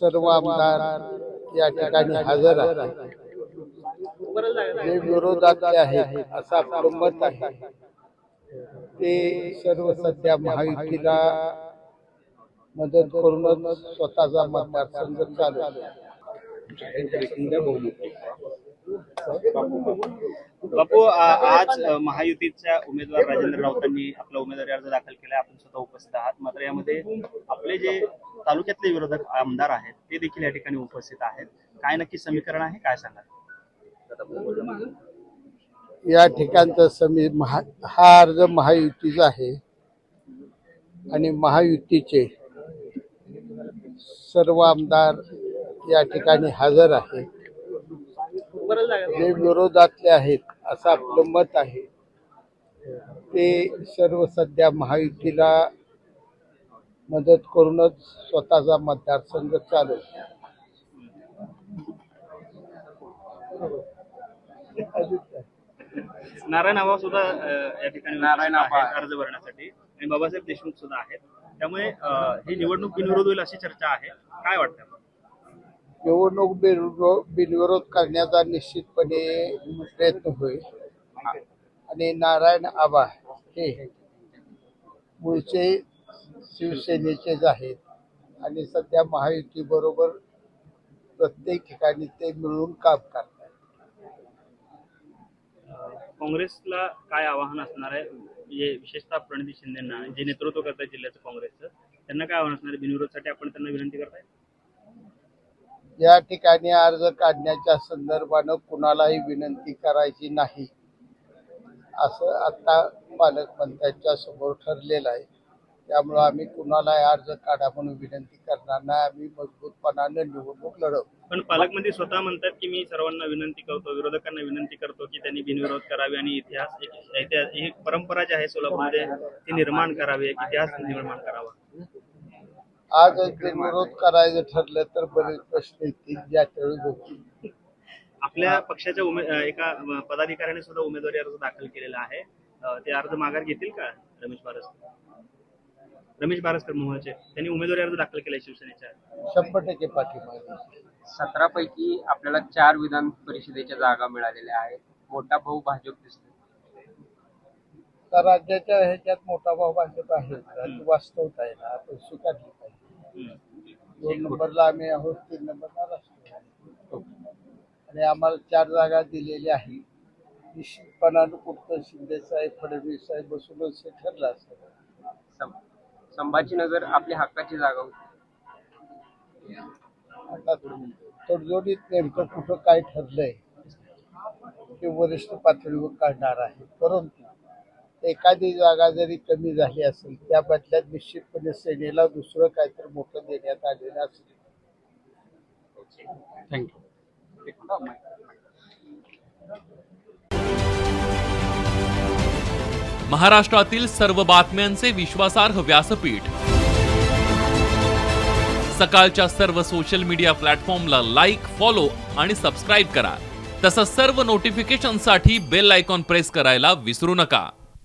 सर्व आमदार या ठिकाणी हजर आहेत. जे विरोधातले आहेत असं आपलं मत आहे ते सर्व सध्या महायुतीला मदत करूनच स्वतःचा मतदारसंघ चालवतो. बापू, आज महायुतीच्या उमेदवार राजेंद्र राऊतांनी आपला उमेदवारी अर्ज दाखल केला. आपण स्वतः उपस्थित आहात. मात्र यामध्ये आपले जे तालुक्यातले विरोधक आमदार आहेत ते देखील या ठिकाणी उपस्थित आहेत. काय नक्की समीकरण आहे, काय सांगा? या ठिकाणचा हा अर्ज महायुतीचा आहे आणि महायुतीचे सर्व आमदार या ठिकाणी हजर आहेत. जे विरोधातले आहेत असं आपलं मत आहे ते सर्व सध्या महायुतीला मदत करूनच स्वतःचा मतदारसंघ चालवतो. नारायण आबा सुद्धा या ठिकाणी अर्ज भरण्यासाठी आणि बाबासाहेब देशमुख सुद्धा आहेत. त्यामुळे ही निवडणूक बिनविरोध होईल अशी चर्चा आहे. काय वाटतं? निवडणूक बिनविरोध करण्याचा निश्चितपणे प्रयत्न होईल आणि नारायण आबा हे मूळचे शिवसेनेचेच आहेत आणि सध्या महायुती बरोबर प्रत्येक ठिकाणी ते मिळून काम करतात. काँग्रेसला काय आवाहन असणार आहे, विशेषतः प्रणिती शिंदेना जे नेतृत्व करतात जिल्ह्याचं काँग्रेसचं, त्यांना काय आव्हान असणार आहे? बिनविरोधसाठी आपण त्यांना विनंती करताय? या ठिकाणी अर्ज काढण्याच्या संदर्भानं कुणालाही विनंती करायची नाही असं आता पालकमंत्र्यांच्या समोर ठरलेलं आहे. त्यामुळे आम्ही कुणालाही अर्ज काढा म्हणून विनंती करणार नाही. आम्ही मजबूतपणाने निवडणूक लढवू. पण पालकमंत्री स्वतः म्हणतात की मी सर्वांना विनंती करतो, विरोधकांना विनंती करतो की त्यांनी बिनविरोध करावे आणि इतिहास ही परंपरा जी आहे सोलापूरमध्ये ती निर्माण करावी, इतिहास निर्माण करावा. आज बिनविरोध करायचं ठरलं तर बरेच प्रश्न येतील ज्या त्यावेळी होतील. आपल्या पक्षाच्या एका पदाधिकाऱ्याने सुद्धा उमेदवारी अर्ज दाखल केलेला आहे. ते अर्ज माघार घेतील का? रमेश बारसकर मोहचे त्यांनी उमेदवारी अर्ज दाखल केलाय शिवसेनेच्या. 100% पाठिंबा. 17 पैकी आपल्याला 4 विधान परिषदेच्या जागा मिळालेल्या आहेत. मोठा भाऊ भाजप दिसतो. तर राज्याच्या ह्याच्यात मोठा भाव भाजप आहे, वास्तवता आहे ना, आपण स्वीकारली पाहिजे. 2 नंबरला आम्ही आहोत, 3 नंबरला राष्ट्रवादी आणि आम्हाला 4 जागा दिलेल्या आहे. निश्चितपणानं कुठं शिंदे साहेब, फडणवीस साहेब बसूनच हे ठरलं असेल. संभाजीनगर आपल्या हक्काची जागा होती. आता तडजोडीत नेमकं कुठं काय ठरलंय ते वरिष्ठ पातळीवर काढणार आहे. परंतु एखादी जागा जरी कमी झाली असेल त्या बदल्यात निश्चितपणे सेनेला दुसरं काहीतरी मोठं देण्यात आलेलं असेल. थँक्यू. महाराष्ट्रातील सर्व बातम्यांचे विश्वासार्ह व्यासपीठ, सकाळच्या सर्व सोशल मीडिया प्लॅटफॉर्मला लाईक, फॉलो आणि सबस्क्राईब करा. तसंच सर्व नोटिफिकेशनसाठी बेल आयकॉन प्रेस करायला विसरू नका.